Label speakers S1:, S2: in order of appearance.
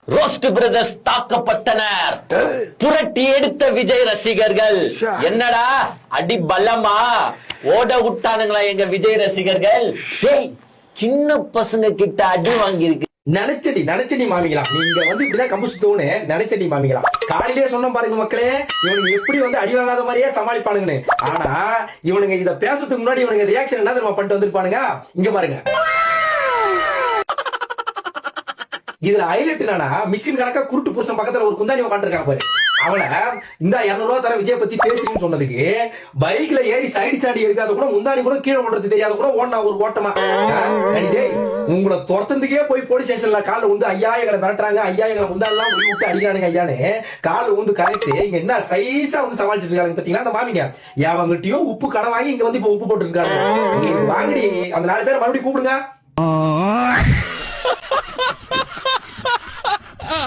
S1: Roast brothers தாக்கப்பட்டனர். புரட்டி எடுத்த விஜய் ரசிகர்கள். என்னடா அடி பலமா ஓட விட்டானுங்களா எங்க விஜய் ரசிகர்கள். சின்ன பசங்க கிட்ட அடி வாங்கி இருக்கு.
S2: நினைச்சடி மாமிங்களா, நீங்க இப்படிதான் கம்பு சுத்தவனு நினைச்சடி மாமிங்களா. காலையிலேயே சொன்ன பாருங்க மக்களே, இவனுங்க எப்படி அடி வாங்காத மாதிரியே சமாளிப்பானுங்கன்னு. ஆனா இவனுங்க இத பேசுறதுக்கு முன்னாடி இவனுங்க ரியாக்ஷன் என்ன தெரியுமா பண்ணிட்டு வந்திருப்பானுங்க. இங்க பாருங்க. இதுல ஹைலைட் என்னன்னா, மிஸ்கின் கணக்கா குருட்டு புருஷன் பக்கத்துல ஒரு குந்தாணி உட்காந்துருக்கா பாரு. அவளை இந்த 200 ரூபா தர விஜய் பத்தி பேசுறீங்கன்னு சொன்னதுக்கு பைக்ல ஏறி சைடு ஸ்டாண்டி எடுக்காத கூட முந்தாணி கூட கீழே ஓடுறது தெரியாத கூட ஓடனா ஒரு ஓட்டமா. உங்களை துரத்துறதுக்கே போய் போலீஸ் ஸ்டேஷன்ல கால ஐயா எங்களை மிரட்டுறாங்க, ஐயா எங்களை முந்தாலாம் விட்டு அடிக்கிறானுங்க ஐயான்னு கால கரெக்ட் இங்க என்ன சைஸா சமாளிச்சுட்டு இருக்காங்க பாத்தீங்களா அந்த மாமிங்க. அவங்ககிட்டயும் உப்பு கடை வாங்கி இங்க இப்ப உப்பு போட்டு இருக்காங்க. வாங்கடி அந்த 4 பேரை மறுபடியும் கூப்பிடுங்க.